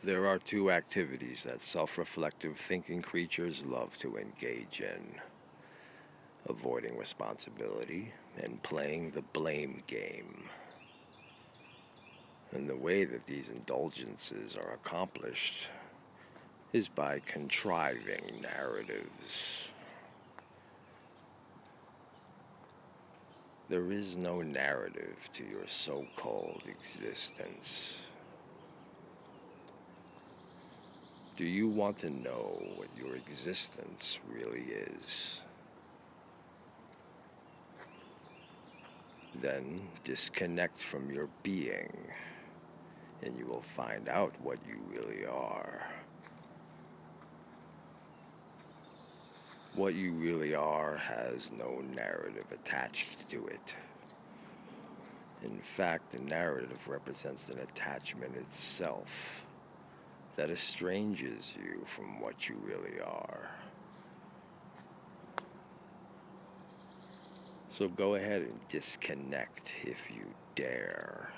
There are two activities that self-reflective thinking creatures love to engage in: avoiding responsibility and playing the blame game. And the way that these indulgences are accomplished is by contriving narratives. There is no narrative to your so-called existence. Do you want to know what your existence really is? Then disconnect from your being, and you will find out what you really are. What you really are has no narrative attached to it. In fact, the narrative represents an attachment itself that estranges you from what you really are. So go ahead and disconnect if you dare.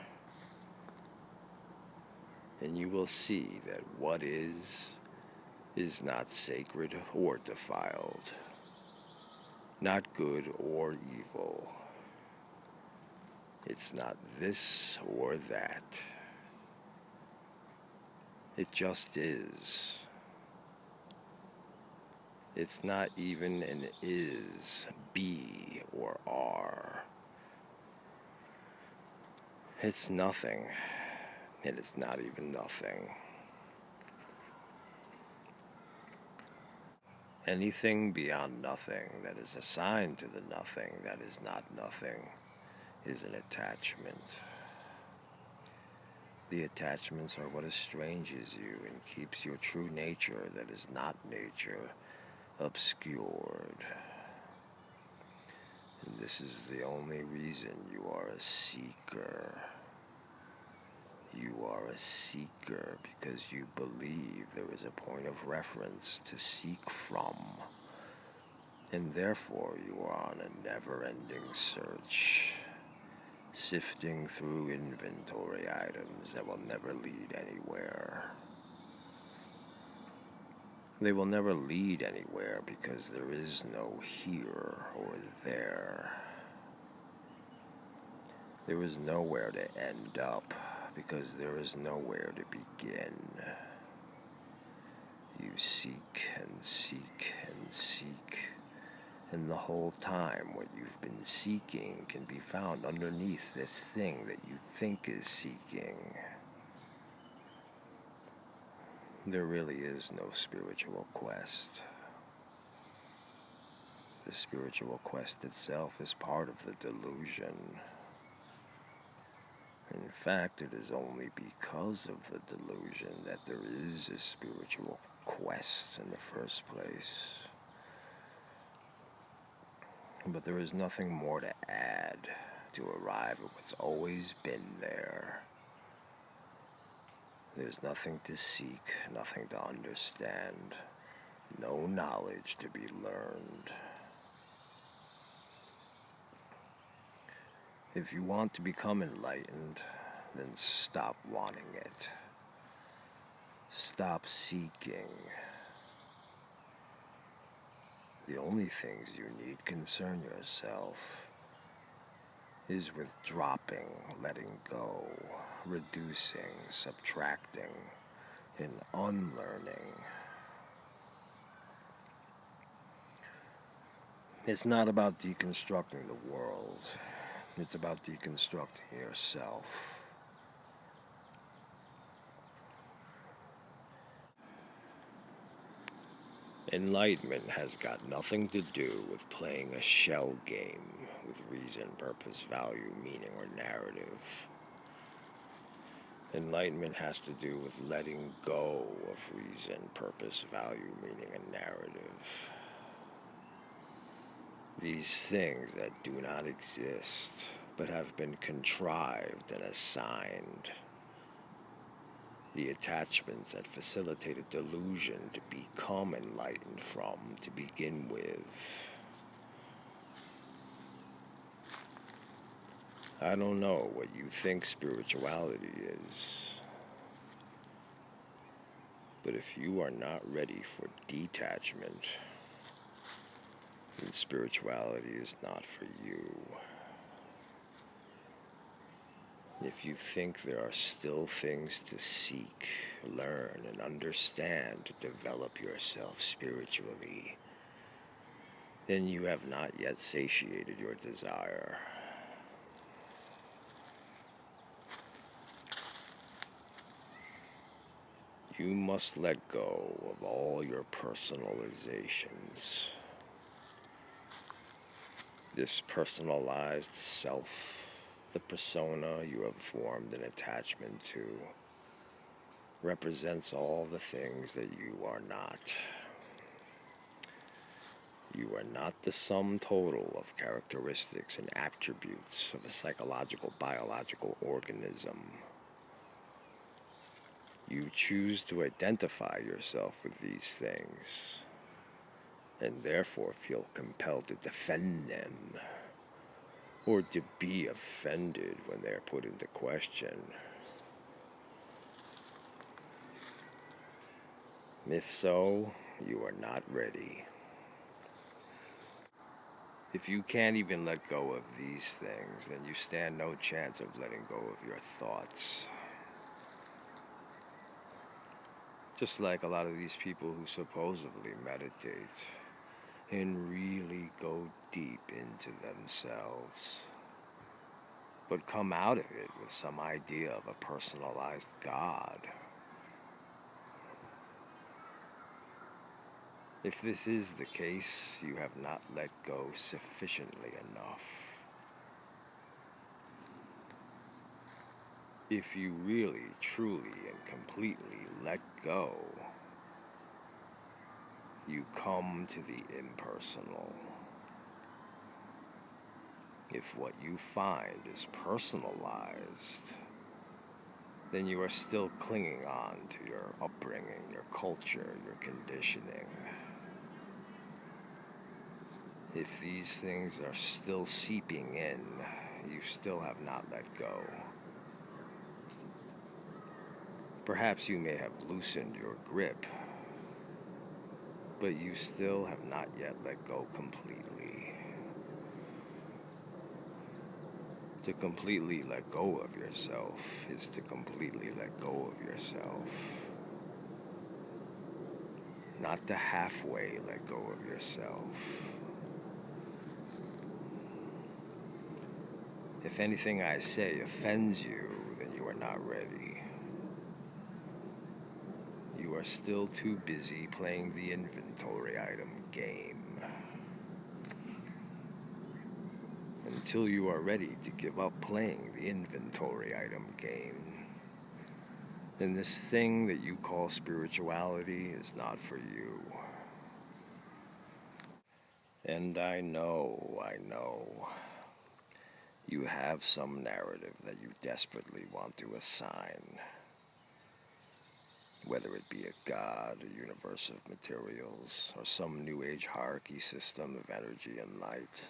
And you will see that what is not sacred or defiled, not good or evil. It's not this or that. It just is. It's not even an is, be, or are. It's nothing, and it's not even nothing. Anything beyond nothing that is assigned to the nothing that is not nothing is an attachment. The attachments are what estranges you and keeps your true nature that is not nature obscured. And this is the only reason you are a seeker. You are a seeker because you believe there is a point of reference to seek from. And therefore you are on a never-ending search, sifting through inventory items that will never lead anywhere. They will never lead anywhere because there is no here or there. There is nowhere to end up because there is nowhere to begin. You seek and seek and seek, and the whole time what you've been seeking can be found underneath this thing that you think is seeking. There really is no spiritual quest. The spiritual quest itself is part of the delusion. In fact, it is only because of the delusion that there is a spiritual quest in the first place. But there is nothing more to add to arrive at what's always been there. There's nothing to seek, nothing to understand, no knowledge to be learned. If you want to become enlightened, then stop wanting it. Stop seeking. The only things you need concern yourself is with dropping, letting go, reducing, subtracting, and unlearning. It's not about deconstructing the world. It's about deconstructing yourself. Enlightenment has got nothing to do with playing a shell game with reason, purpose, value, meaning, or narrative. Enlightenment has to do with letting go of reason, purpose, value, meaning, and narrative. These things that do not exist, but have been contrived and assigned. The attachments that facilitate a delusion to become enlightened from to begin with. I don't know what you think spirituality is. But if you are not ready for detachment, then spirituality is not for you. If you think there are still things to seek, learn, and understand to develop yourself spiritually, then you have not yet satiated your desire. You must let go of all your personalizations. This personalized self, the persona you have formed an attachment to, represents all the things that you are not. You are not the sum total of characteristics and attributes of a psychological, biological organism. You choose to identify yourself with these things, and therefore feel compelled to defend them, or to be offended when they are put into question. If so, you are not ready. If you can't even let go of these things, then you stand no chance of letting go of your thoughts. Just like a lot of these people who supposedly meditate and really go deep into themselves, but come out of it with some idea of a personalized God. If this is the case, you have not let go sufficiently enough. If you really, truly, and completely let go, you come to the impersonal. If what you find is personalized, then you are still clinging on to your upbringing, your culture, your conditioning. If these things are still seeping in, you still have not let go. Perhaps you may have loosened your grip, but you still have not yet let go completely. To completely let go of yourself is to completely let go of yourself. Not to halfway let go of yourself. If anything I say offends you, then you are not ready. You are still too busy playing the inventory item game. Until you are ready to give up playing the inventory item game, then this thing that you call spirituality is not for you. And I know, you have some narrative that you desperately want to assign. Whether it be a god, a universe of materials, or some new age hierarchy system of energy and light.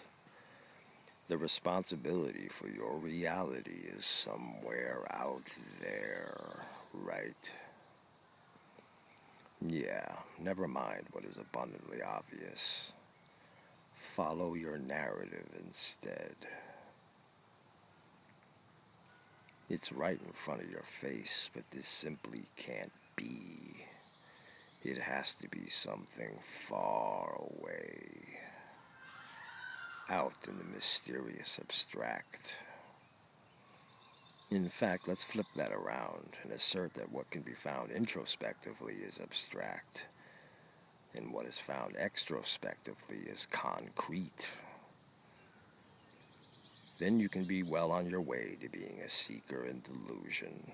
The responsibility for your reality is somewhere out there, right? Yeah, never mind what is abundantly obvious. Follow your narrative instead. It's right in front of your face, but this simply can't be. It has to be something far away, out in the mysterious abstract. In fact, let's flip that around and assert that what can be found introspectively is abstract, and what is found extrospectively is concrete. Then you can be well on your way to being a seeker in delusion.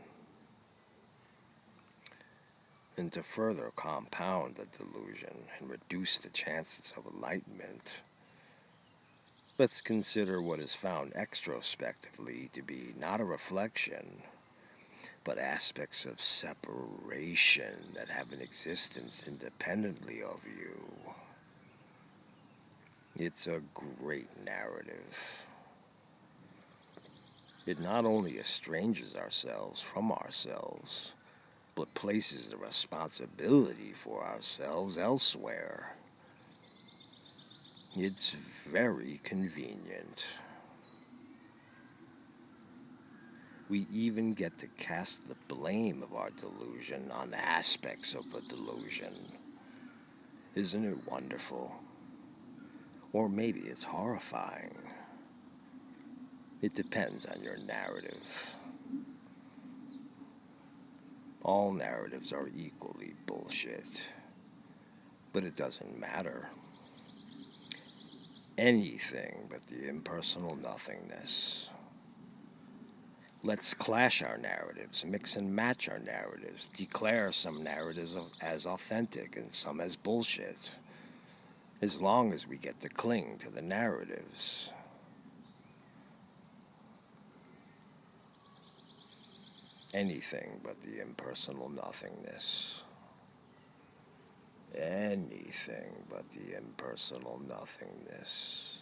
And to further compound the delusion and reduce the chances of enlightenment, let's consider what is found extrospectively to be not a reflection, but aspects of separation that have an existence independently of you. It's a great narrative. It not only estranges ourselves from ourselves, but places the responsibility for ourselves elsewhere. It's very convenient. We even get to cast the blame of our delusion on aspects of the delusion. Isn't it wonderful? Or maybe it's horrifying. It depends on your narrative. All narratives are equally bullshit. But it doesn't matter. Anything but the impersonal nothingness. Let's clash our narratives, mix and match our narratives, declare some narratives as authentic and some as bullshit, as long as we get to cling to the narratives. Anything but the impersonal nothingness. Anything but the impersonal nothingness.